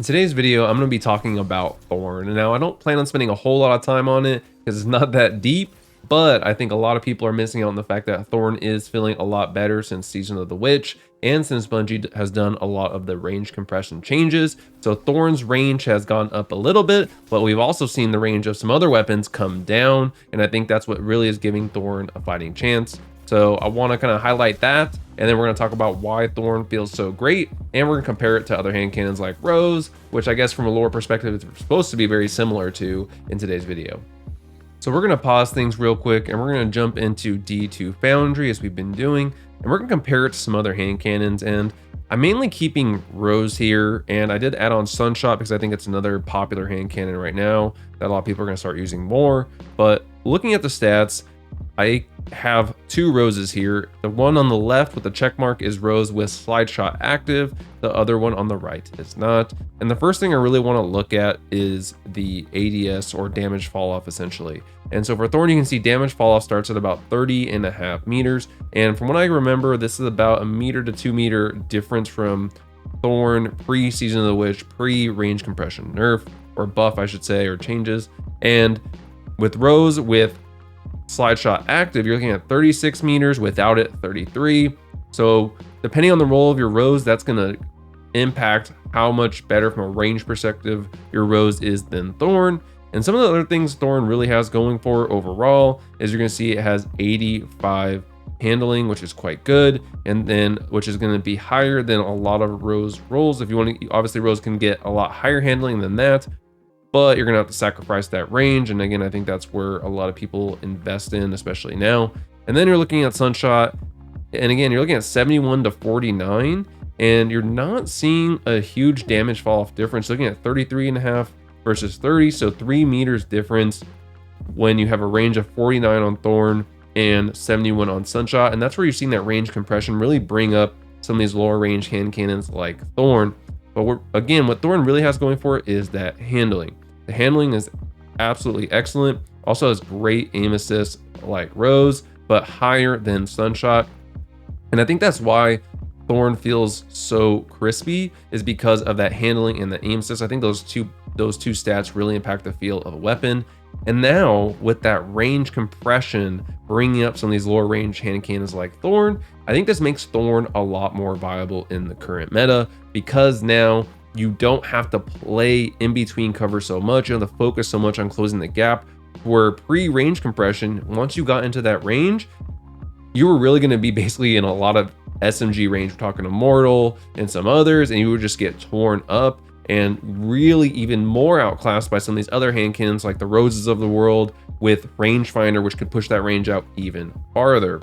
In today's video, I'm going to be talking about Thorn. And now I don't plan on spending a whole lot of time on it because it's not that deep, but I think a lot of people are missing out on the fact that Thorn is feeling a lot better since Season of the Witch and since Bungie has done a lot of the range compression changes. So Thorn's range has gone up a little bit, but we've also seen the range of some other weapons come down, and I think that's what really is giving Thorn a fighting chance. So I want to kind of highlight that, and then we're going to talk about why Thorn feels so great, and we're going to compare it to other hand cannons like Rose, which I guess from a lore perspective it's supposed to be very similar to in today's video. So we're going to pause things real quick, and we're going to jump into D2 Foundry as we've been doing, and we're going to compare it to some other hand cannons. And I'm mainly keeping Rose here, and I did add on Sunshot because I think it's another popular hand cannon right now that a lot of people are going to start using more. But looking at the stats, I have two Roses here. The one on the left with the check mark is Rose with slide shot active. The other one on the right is not. And the first thing I really want to look at is the ADS, or damage fall off, essentially. And so for Thorn, you can see damage fall off starts at about 30.5 meters. And from what I remember, this is about a meter to 2 meter difference from Thorn pre-Season of the Witch, pre-range compression nerf, or buff, I should say, or changes. And with Rose with slide shot active, you're looking at 36 meters, without it 33. So depending on the role of your Rose, that's going to impact how much better from a range perspective your Rose is than Thorn. And some of the other things Thorn really has going for overall is you're going to see it has 85 handling, which is quite good, and then which is going to be higher than a lot of Rose rolls. If you want to, obviously Rose can get a lot higher handling than that, but you're gonna have to sacrifice that range. And again, I think that's where a lot of people invest in, especially now. And then you're looking at Sunshot, and again, you're looking at 71 to 49, and you're not seeing a huge damage fall off difference. Looking at 33.5 versus 30, so 3 meters difference when you have a range of 49 on Thorn and 71 on Sunshot. And that's where you've seen that range compression really bring up some of these lower range hand cannons like Thorn. But again, what Thorn really has going for it is that handling. The handling is absolutely excellent. Also has great aim assist like Rose, but higher than Sunshot. And I think that's why Thorn feels so crispy, is because of that handling and the aim assist. I think those two stats really impact the feel of a weapon. And now with that range compression bringing up some of these lower range hand cannons like Thorn, I think this makes Thorn a lot more viable in the current meta, because now you don't have to play in between cover so much. You don't have to focus so much on closing the gap. Where pre-range compression, once you got into that range, you were really going to be basically in a lot of SMG range. We're talking Immortal and some others, and you would just get torn up and really even more outclassed by some of these other hand cannons like the Roses of the world with rangefinder, which could push that range out even farther.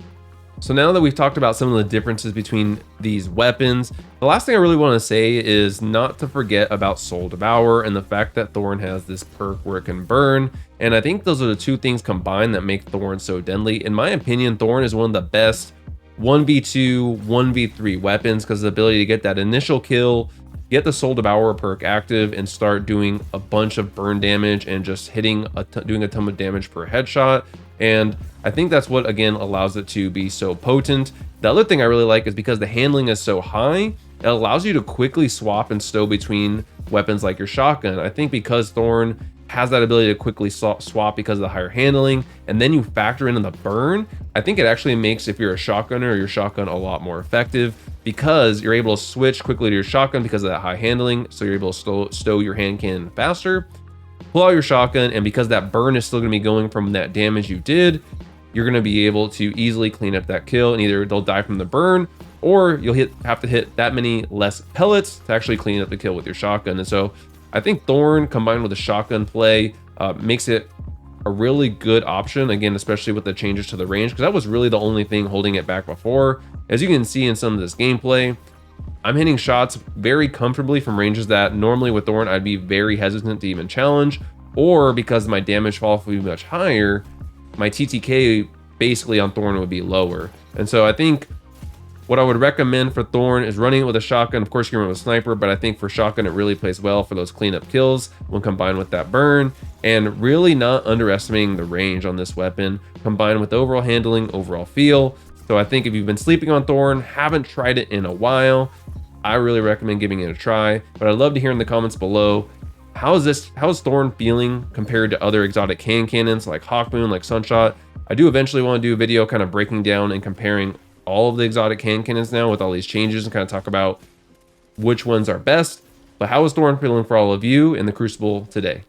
So now that we've talked about some of the differences between these weapons, the last thing I really want to say is not to forget about Soul Devour and the fact that Thorn has this perk where it can burn. And I think those are the two things combined that make Thorn so deadly. In my opinion, Thorn is one of the best 1v2, 1v3 weapons because of the ability to get that initial kill, get the Soul Devour perk active, and start doing a bunch of burn damage and just doing a ton of damage per headshot. And I think that's what, again, allows it to be so potent. The other thing I really like is because the handling is so high, it allows you to quickly swap and stow between weapons like your shotgun. I think because Thorn has that ability to quickly swap because of the higher handling, and then you factor in the burn, I think it actually makes, if you're a shotgunner or your shotgun, a lot more effective, because you're able to switch quickly to your shotgun because of that high handling. So you're able to stow your hand cannon faster, pull out your shotgun, and because that burn is still going to be going from that damage you did, you're going to be able to easily clean up that kill, and either they'll die from the burn, or you'll have to hit that many less pellets to actually clean up the kill with your shotgun. And so I think Thorn combined with a shotgun play makes it a really good option, again, especially with the changes to the range, because that was really the only thing holding it back before. As you can see in some of this gameplay, I'm hitting shots very comfortably from ranges that normally with Thorn I'd be very hesitant to even challenge, or because my damage fall would be much higher, my TTK basically on Thorn would be lower. And so I think what I would recommend for Thorn is running it with a shotgun. Of course, you can run with a sniper, but I think for shotgun it really plays well for those cleanup kills when combined with that burn, and really not underestimating the range on this weapon combined with overall handling, overall feel. So I think if you've been sleeping on Thorn, haven't tried it in a while, I really recommend giving it a try, but I'd love to hear in the comments below, how's Thorn feeling compared to other exotic hand cannons like Hawkmoon, like Sunshot? I do eventually want to do a video kind of breaking down and comparing all of the exotic hand cannons now with all these changes and kind of talk about which ones are best. But how is Thorn feeling for all of you in the Crucible today?